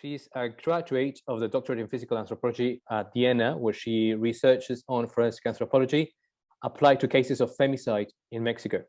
She's a graduate of the doctorate in physical anthropology at Vienna, where she researches on forensic anthropology applied to cases of femicide in Mexico.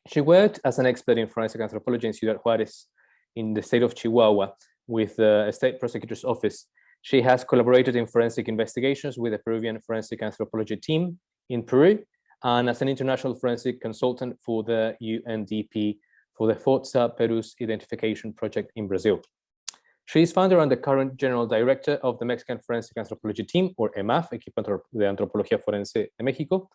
She worked as an expert in forensic anthropology in Ciudad Juárez in the state of Chihuahua with the state prosecutor's office. She has collaborated in forensic investigations with the Peruvian forensic anthropology team in Peru and as an international forensic consultant for the UNDP for the FOTSA Peru's identification project in Brazil. She is founder and the current general director of the Mexican Forensic Anthropology Team, or EMAF, Equipo de Antropología Forense de México,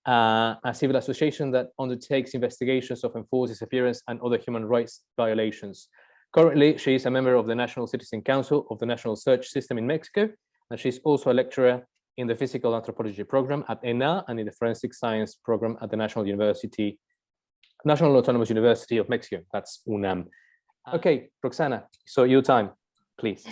a civil association that undertakes investigations of enforced disappearance and other human rights violations. Currently, she is a member of the National Citizen Council of the National Search System in Mexico, and she's also a lecturer in the Physical Anthropology program at ENA and in the Forensic Science program at the National Autonomous University of Mexico, that's UNAM. Okay, Roxana, so your time, please.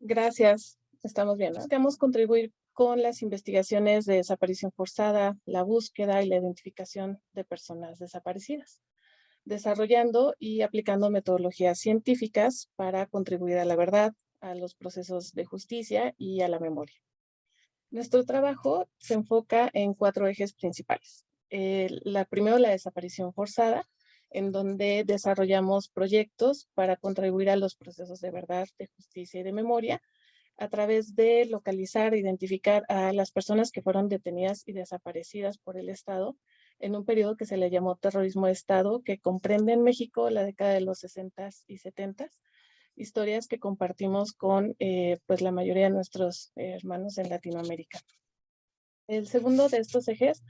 Gracias, estamos bien, ¿no? Buscamos contribuir con las investigaciones de desaparición forzada, la búsqueda y la identificación de personas desaparecidas, desarrollando y aplicando metodologías científicas para contribuir a la verdad, a los procesos de justicia y a la memoria. Nuestro trabajo se enfoca en 4 ejes principales. Primero, la desaparición forzada, en donde desarrollamos proyectos para contribuir a los procesos de verdad, de justicia y de memoria, a través de localizar e identificar a las personas que fueron detenidas y desaparecidas por el Estado en un periodo que se le llamó terrorismo de Estado, que comprende en México la década de los 60s y 70s, historias que compartimos con pues la mayoría de nuestros hermanos en Latinoamérica. El segundo de estos ejes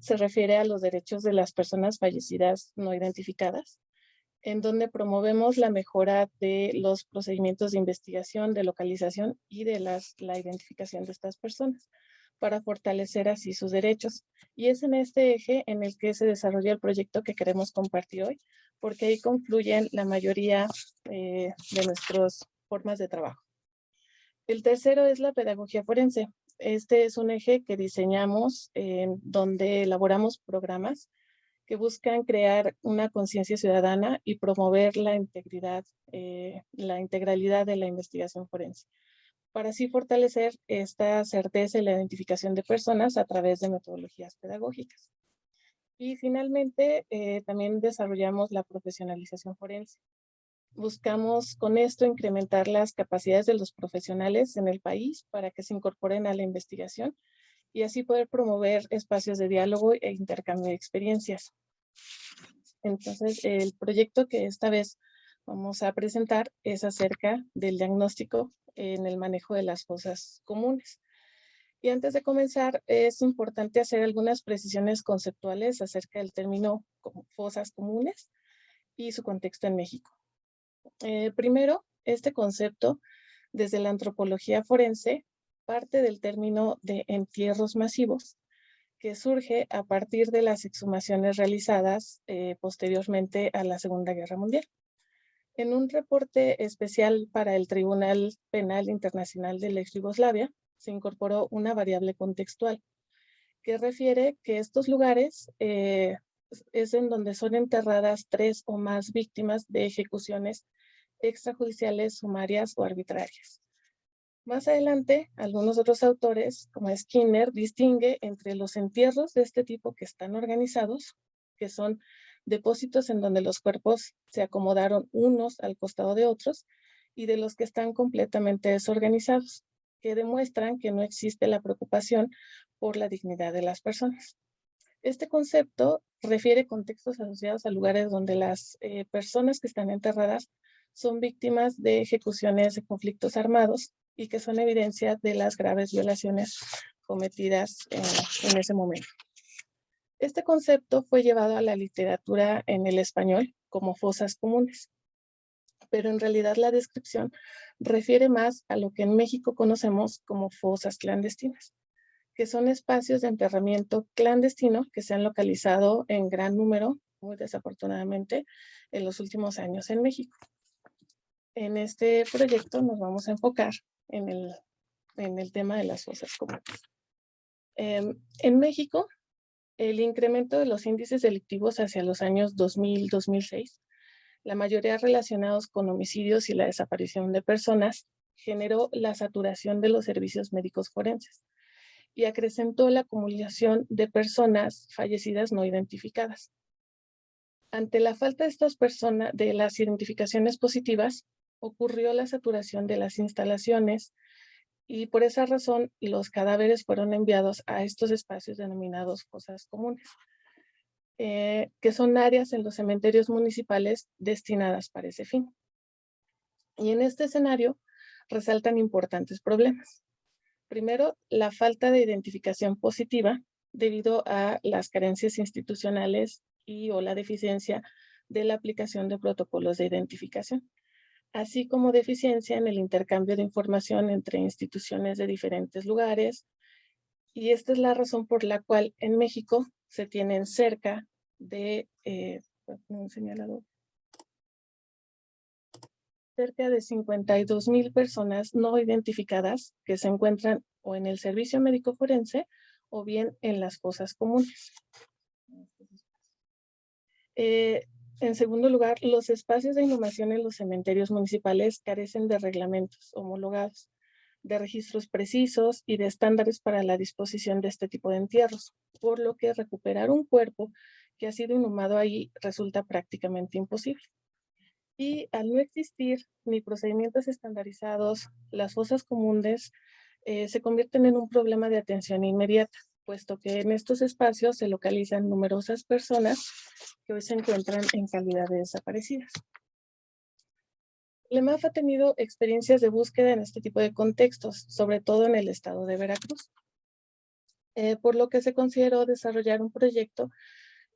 se refiere a los derechos de las personas fallecidas no identificadas, en donde promovemos la mejora de los procedimientos de investigación, de localización y de la identificación de estas personas, para fortalecer así sus derechos. Y es en este eje en el que se desarrolla el proyecto que queremos compartir hoy, porque ahí confluyen la mayoría de nuestras formas de trabajo. El tercero es la pedagogía forense. Este es un eje que diseñamos donde elaboramos programas que buscan crear una conciencia ciudadana y promover la integralidad de la investigación forense, para así fortalecer esta certeza y la identificación de personas a través de metodologías pedagógicas. Y finalmente, también desarrollamos la profesionalización forense. Buscamos con esto incrementar las capacidades de los profesionales en el país para que se incorporen a la investigación y así poder promover espacios de diálogo e intercambio de experiencias. Entonces, el proyecto que esta vez vamos a presentar es acerca del diagnóstico en el manejo de las fosas comunes. Y antes de comenzar, es importante hacer algunas precisiones conceptuales acerca del término fosas comunes y su contexto en México. Primero, este concepto, desde la antropología forense, parte del término de entierros masivos, que surge a partir de las exhumaciones realizadas posteriormente a la Segunda Guerra Mundial. En un reporte especial para el Tribunal Penal Internacional de la Ex Yugoslavia, se incorporó una variable contextual que refiere que estos lugares es en donde son enterradas 3 o más víctimas de ejecuciones extrajudiciales, sumarias o arbitrarias. Más adelante, algunos otros autores, como Skinner, distingue entre los entierros de este tipo que están organizados, que son depósitos en donde los cuerpos se acomodaron unos al costado de otros, y de los que están completamente desorganizados, que demuestran que no existe la preocupación por la dignidad de las personas. Este concepto refiere contextos asociados a lugares donde las personas que están enterradas son víctimas de ejecuciones de conflictos armados y que son evidencia de las graves violaciones cometidas en ese momento. Este concepto fue llevado a la literatura en el español como fosas comunes, pero en realidad la descripción refiere más a lo que en México conocemos como fosas clandestinas, que son espacios de enterramiento clandestino que se han localizado en gran número, muy desafortunadamente, en los últimos años en México. En este proyecto nos vamos a enfocar en el tema de las fosas comunes. En México, el incremento de los índices delictivos hacia los años 2000-2006 la mayoría relacionados con homicidios y la desaparición de personas, generó la saturación de los servicios médicos forenses y acrecentó la acumulación de personas fallecidas no identificadas. Ante la falta de estas personas, de las identificaciones positivas, ocurrió la saturación de las instalaciones y por esa razón los cadáveres fueron enviados a estos espacios denominados fosas comunes, que son áreas en los cementerios municipales destinadas para ese fin. Y en este escenario resaltan importantes problemas. Primero, la falta de identificación positiva debido a las carencias institucionales y o la deficiencia de la aplicación de protocolos de identificación, así como deficiencia en el intercambio de información entre instituciones de diferentes lugares. Y esta es la razón por la cual en México se tienen cerca de, un señalador, cerca de 52,000 personas no identificadas que se encuentran o en el servicio médico forense o bien en las fosas comunes. En segundo lugar, los espacios de inhumación en los cementerios municipales carecen de reglamentos homologados, de registros precisos y de estándares para la disposición de este tipo de entierros, por lo que recuperar un cuerpo que ha sido inhumado ahí resulta prácticamente imposible. Y al no existir ni procedimientos estandarizados, las fosas comunes se convierten en un problema de atención inmediata, puesto que en estos espacios se localizan numerosas personas que hoy se encuentran en calidad de desaparecidas. El EMAF ha tenido experiencias de búsqueda en este tipo de contextos, sobre todo en el estado de Veracruz, por lo que se consideró desarrollar un proyecto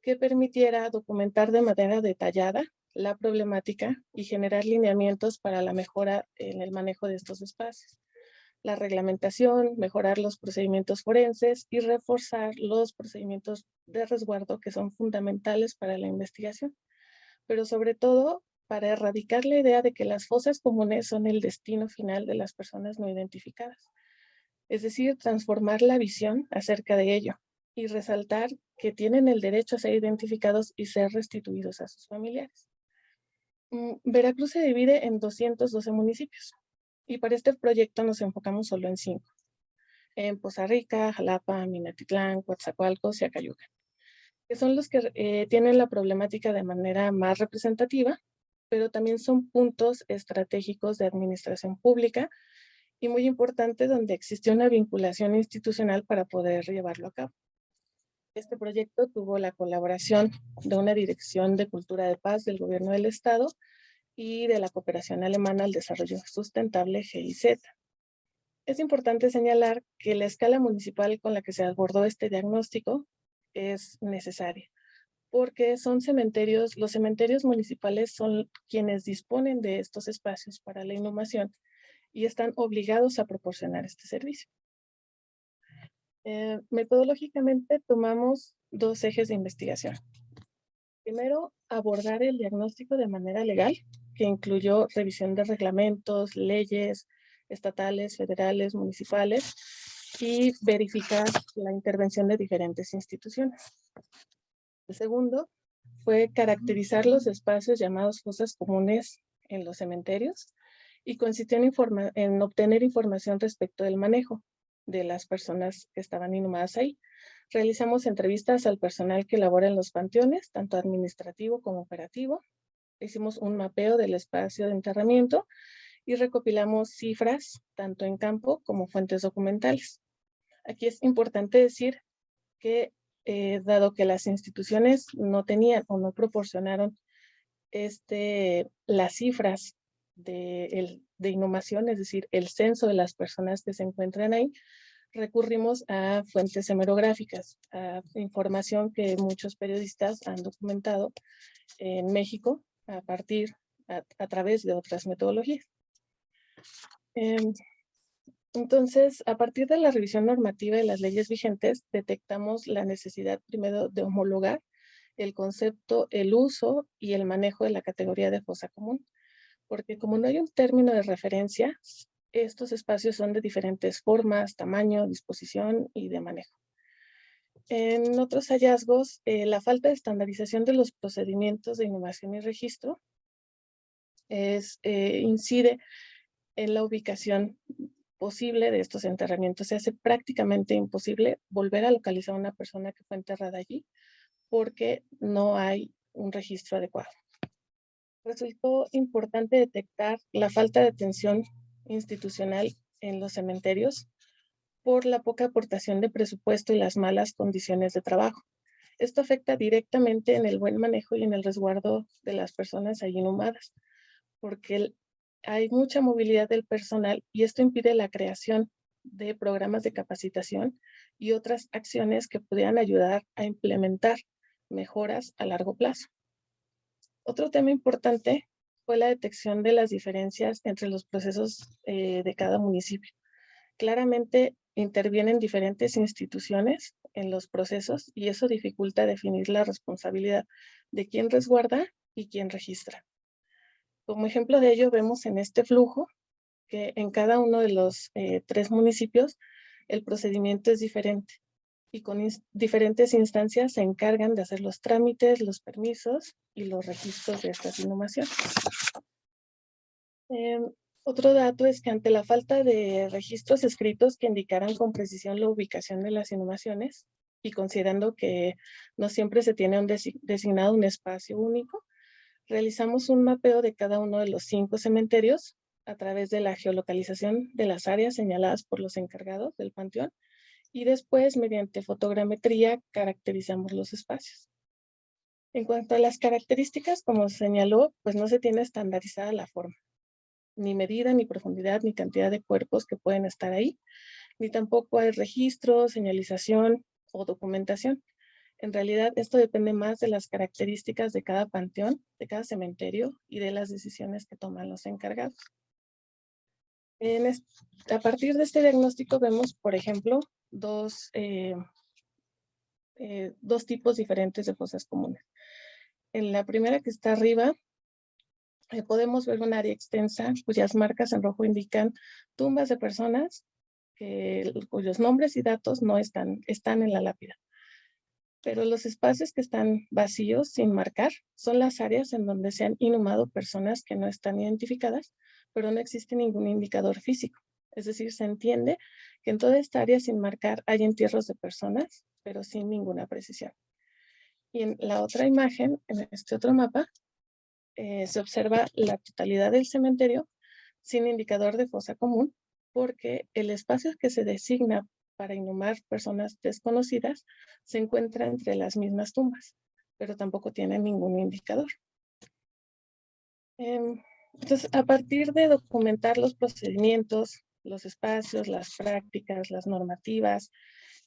que permitiera documentar de manera detallada la problemática y generar lineamientos para la mejora en el manejo de estos espacios, la reglamentación, mejorar los procedimientos forenses y reforzar los procedimientos de resguardo que son fundamentales para la investigación, pero sobre todo para erradicar la idea de que las fosas comunes son el destino final de las personas no identificadas, es decir, transformar la visión acerca de ello y resaltar que tienen el derecho a ser identificados y ser restituidos a sus familiares. Veracruz se divide en 212 municipios y para este proyecto nos enfocamos solo en 5, en Poza Rica, Jalapa, Minatitlán, Coatzacoalcos y Acayucan, que son los que tienen la problemática de manera más representativa, pero también son puntos estratégicos de administración pública y muy importante donde existe una vinculación institucional para poder llevarlo a cabo. Este proyecto tuvo la colaboración de una Dirección de Cultura de Paz del Gobierno del Estado y de la Cooperación Alemana al Desarrollo Sustentable, GIZ. Es importante señalar que la escala municipal con la que se abordó este diagnóstico es necesaria, porque son cementerios, los cementerios municipales son quienes disponen de estos espacios para la inhumación y están obligados a proporcionar este servicio. Metodológicamente tomamos 2 ejes de investigación. Primero, abordar el diagnóstico de manera legal, que incluyó revisión de reglamentos, leyes estatales, federales, municipales, y verificar la intervención de diferentes instituciones. El segundo fue caracterizar los espacios llamados fosas comunes en los cementerios y consistió en obtener información respecto del manejo de las personas que estaban inhumadas ahí. Realizamos entrevistas al personal que labora en los panteones, tanto administrativo como operativo. Hicimos un mapeo del espacio de enterramiento y recopilamos cifras tanto en campo como fuentes documentales. Aquí es importante decir que dado que las instituciones no tenían o no proporcionaron las cifras de inhumación, es decir, el censo de las personas que se encuentran ahí, recurrimos a fuentes hemerográficas, a información que muchos periodistas han documentado en México a través de otras metodologías. Entonces, a partir de la revisión normativa de las leyes vigentes, detectamos la necesidad primero de homologar el concepto, el uso y el manejo de la categoría de fosa común, porque como no hay un término de referencia, estos espacios son de diferentes formas, tamaño, disposición y de manejo. En otros hallazgos, la falta de estandarización de los procedimientos de inhumación y registro incide en la ubicación posible de estos enterramientos. Se hace prácticamente imposible volver a localizar a una persona que fue enterrada allí porque no hay un registro adecuado. Resultó importante detectar la falta de atención institucional en los cementerios por la poca aportación de presupuesto y las malas condiciones de trabajo. Esto afecta directamente en el buen manejo y en el resguardo de las personas allí inhumadas, porque hay mucha movilidad del personal y esto impide la creación de programas de capacitación y otras acciones que pudieran ayudar a implementar mejoras a largo plazo. Otro tema importante fue la detección de las diferencias entre los procesos de cada municipio. Claramente intervienen diferentes instituciones en los procesos y eso dificulta definir la responsabilidad de quién resguarda y quién registra. Como ejemplo de ello vemos en este flujo que en cada uno de los 3 municipios el procedimiento es diferente y con diferentes instancias se encargan de hacer los trámites, los permisos y los registros de estas inhumaciones. Otro dato es que ante la falta de registros escritos que indicaran con precisión la ubicación de las inhumaciones y considerando que no siempre se tiene designado un espacio único, realizamos un mapeo de cada uno de los 5 cementerios a través de la geolocalización de las áreas señaladas por los encargados del panteón y después mediante fotogrametría caracterizamos los espacios. En cuanto a las características, como señaló, pues no se tiene estandarizada la forma, ni medida, ni profundidad, ni cantidad de cuerpos que pueden estar ahí, ni tampoco hay registro, señalización o documentación. En realidad, esto depende más de las características de cada panteón, de cada cementerio y de las decisiones que toman los encargados. A partir de este diagnóstico vemos, por ejemplo, dos tipos diferentes de fosas comunes. En la primera que está arriba, podemos ver un área extensa cuyas marcas en rojo indican tumbas de personas cuyos nombres y datos no están en la lápida. Pero los espacios que están vacíos, sin marcar, son las áreas en donde se han inhumado personas que no están identificadas, pero no existe ningún indicador físico. Es decir, se entiende que en toda esta área sin marcar hay entierros de personas, pero sin ninguna precisión. Y en la otra imagen, en este otro mapa, se observa la totalidad del cementerio sin indicador de fosa común, porque el espacio que se designa para inhumar personas desconocidas se encuentra entre las mismas tumbas, pero tampoco tiene ningún indicador. Entonces, a partir de documentar los procedimientos, los espacios, las prácticas, las normativas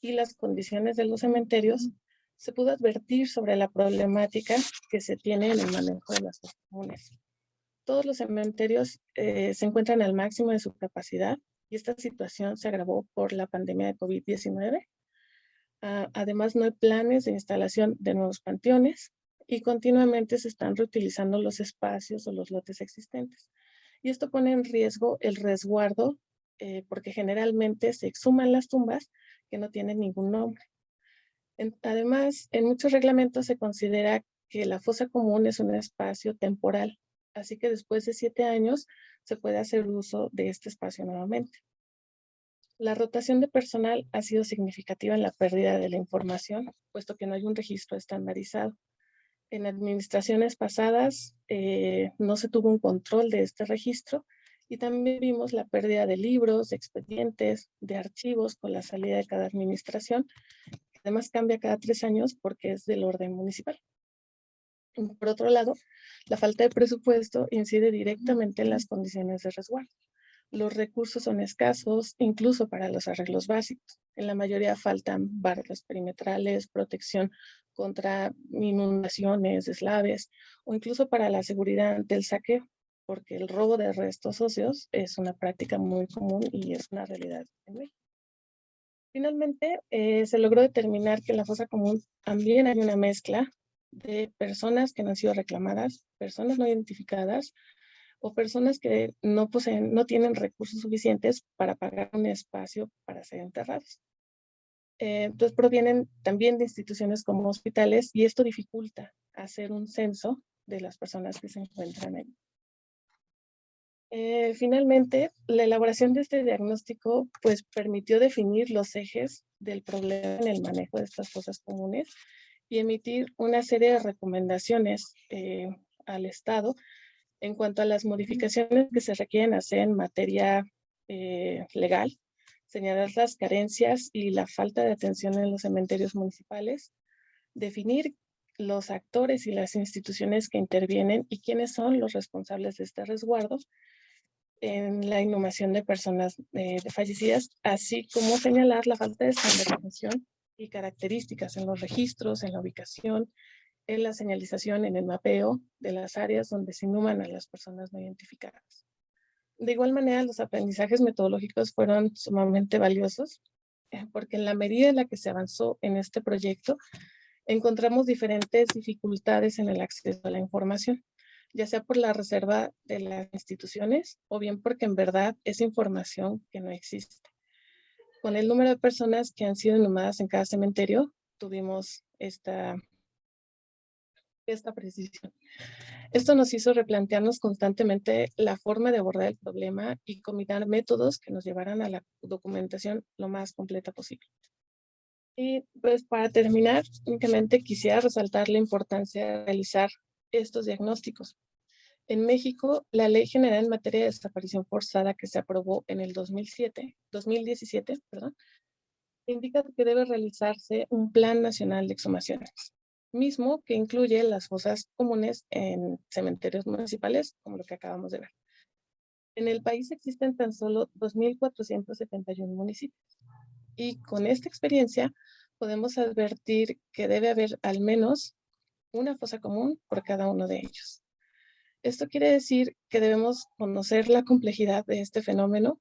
y las condiciones de los cementerios, se pudo advertir sobre la problemática que se tiene en el manejo de las fosas comunes. Todos los cementerios se encuentran al máximo de su capacidad y esta situación se agravó por la pandemia de COVID-19. Además, no hay planes de instalación de nuevos panteones y continuamente se están reutilizando los espacios o los lotes existentes. Y esto pone en riesgo el resguardo porque generalmente se exhuman las tumbas que no tienen ningún nombre. Además, en muchos reglamentos se considera que la fosa común es un espacio temporal, así que después de 7 años se puede hacer uso de este espacio nuevamente. La rotación de personal ha sido significativa en la pérdida de la información, puesto que no hay un registro estandarizado. En administraciones pasadas no se tuvo un control de este registro y también vimos la pérdida de libros, de expedientes, de archivos con la salida de cada administración. Además cambia cada 3 años porque es del orden municipal. Por otro lado, la falta de presupuesto incide directamente en las condiciones de resguardo. Los recursos son escasos, incluso para los arreglos básicos. En la mayoría faltan barras perimetrales, protección contra inundaciones, deslaves, o incluso para la seguridad ante el saqueo, porque el robo de restos óseos es una práctica muy común y es una realidad en México. Finalmente, se logró determinar que en la fosa común también hay una mezcla de personas que no han sido reclamadas, personas no identificadas o personas que no tienen recursos suficientes para pagar un espacio para ser enterrados. Entonces provienen también de instituciones como hospitales y esto dificulta hacer un censo de las personas que se encuentran ahí. Finalmente, la elaboración de este diagnóstico pues, permitió definir los ejes del problema en el manejo de estas fosas comunes y emitir una serie de recomendaciones al Estado en cuanto a las modificaciones que se requieren hacer en materia legal, señalar las carencias y la falta de atención en los cementerios municipales, definir los actores y las instituciones que intervienen y quiénes son los responsables de este resguardo en la inhumación de personas fallecidas, así como señalar la falta de estandarización y características en los registros, en la ubicación, en la señalización, en el mapeo de las áreas donde se inhuman a las personas no identificadas. De igual manera, los aprendizajes metodológicos fueron sumamente valiosos, porque en la medida en la que se avanzó en este proyecto, encontramos diferentes dificultades en el acceso a la información, ya sea por la reserva de las instituciones o bien porque en verdad es información que no existe. Con el número de personas que han sido inhumadas en cada cementerio, tuvimos esta precisión. Esto nos hizo replantearnos constantemente la forma de abordar el problema y combinar métodos que nos llevaran a la documentación lo más completa posible. Y pues para terminar, únicamente quisiera resaltar la importancia de realizar estos diagnósticos. En México, la Ley General en materia de desaparición forzada que se aprobó en el 2017, indica que debe realizarse un Plan Nacional de Exhumaciones, mismo que incluye las fosas comunes en cementerios municipales, como lo que acabamos de ver. En el país existen tan solo 2.471 municipios. Y con esta experiencia podemos advertir que debe haber al menos una fosa común por cada uno de ellos. Esto quiere decir que debemos conocer la complejidad de este fenómeno,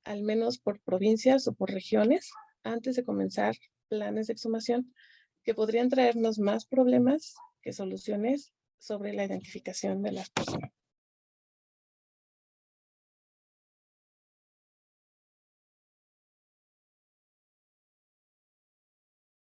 al menos por provincias o por regiones, antes de comenzar planes de exhumación que podrían traernos más problemas que soluciones sobre la identificación de las personas.